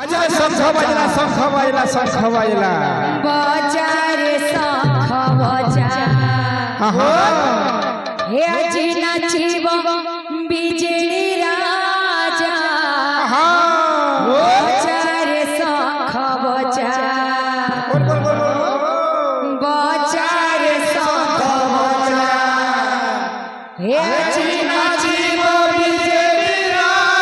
अजय शंख बजला शंख बजला शंख बजला बजा रे शंख बजा हे अजी नाचिब बिजली राजा बजा रे शंख बजा बजा रे शंख बजा हे अजी नाचिब बिजली राजा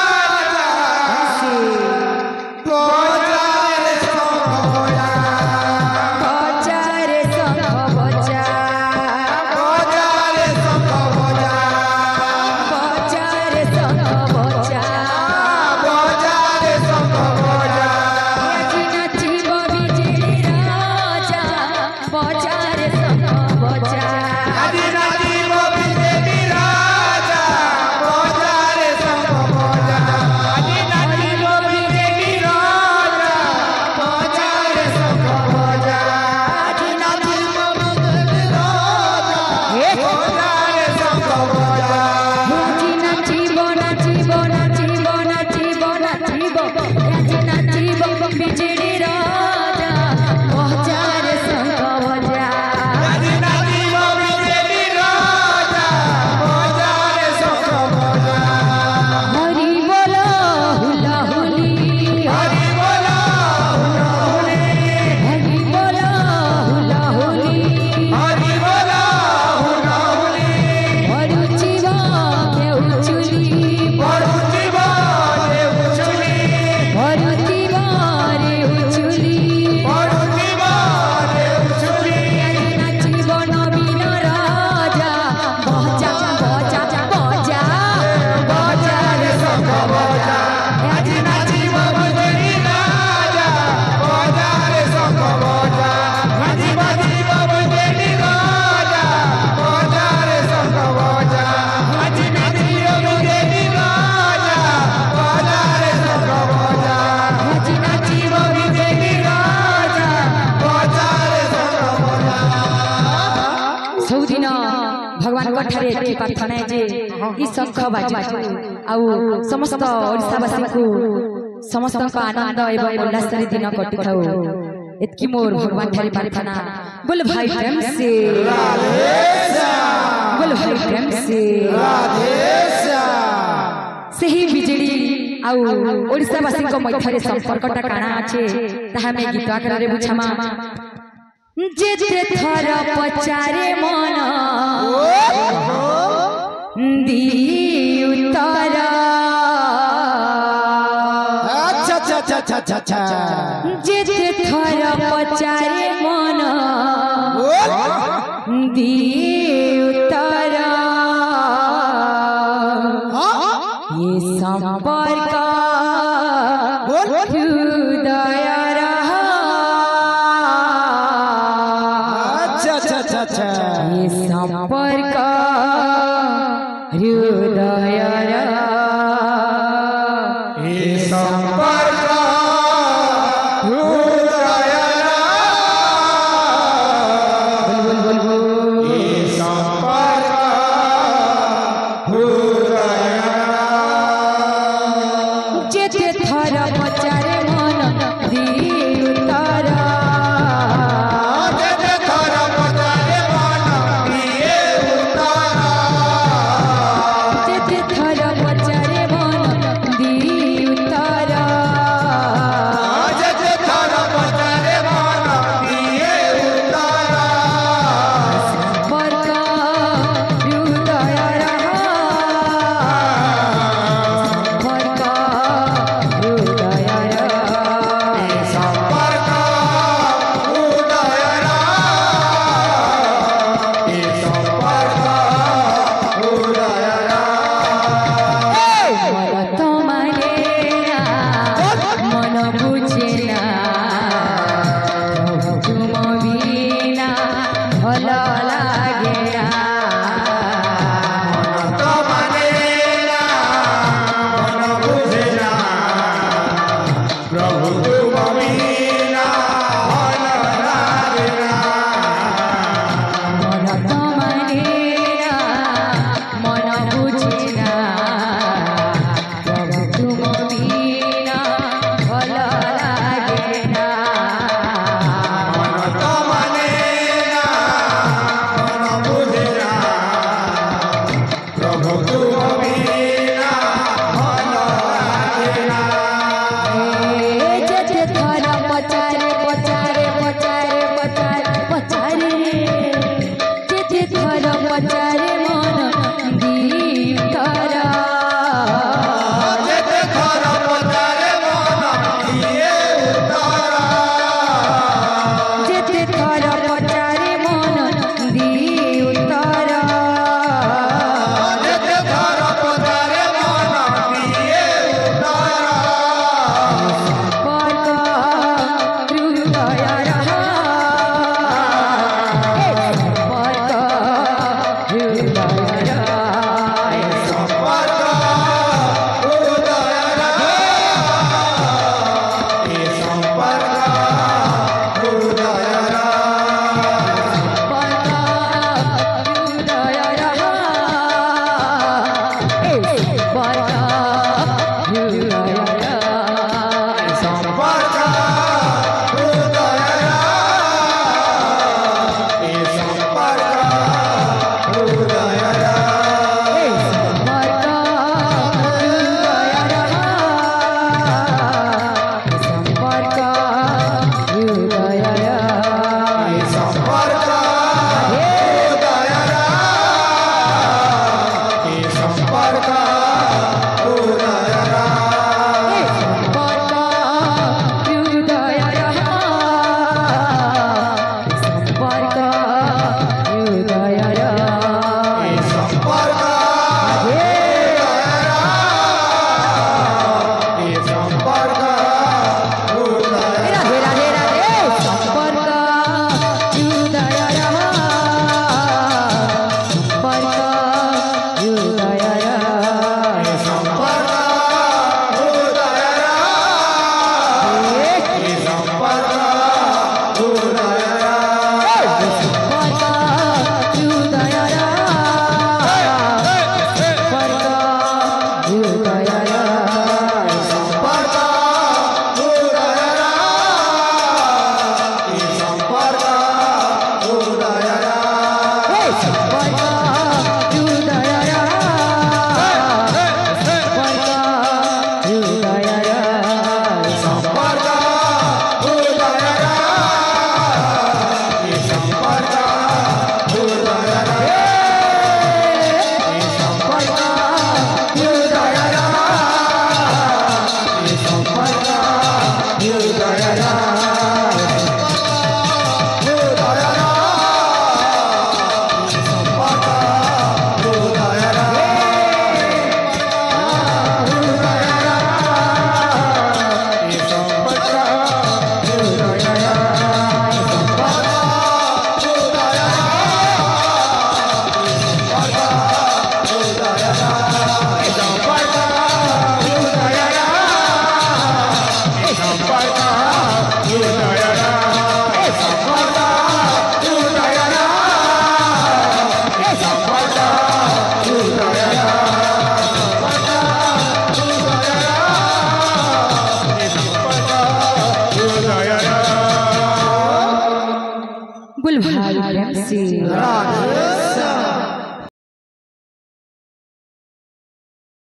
भगवान कठारे की प्रार्थना है जे ई शंख बाजू आउ समस्त ओडिसावासी को समस्त का आनंद एवं उल्लास रे दिन कटि थाउ एतकी मोर भगवान ठारे प्रार्थना बोल भाई प्रेम से बोल भाई प्रेम से सही बिजली आउ ओडिसावासी को मध्यरे संपर्कटा काना आछे ताहा में गीत आकार रे बुझामा जेते थर पचारे मन दी उतर जेते थर पचारे मन दी उतर ये संपर्क हृदय ये संपर्क हृदय ये संपर्क हृदय ये संपर्क हृदय जेते थर पचारे मन दी उतर भला पचारे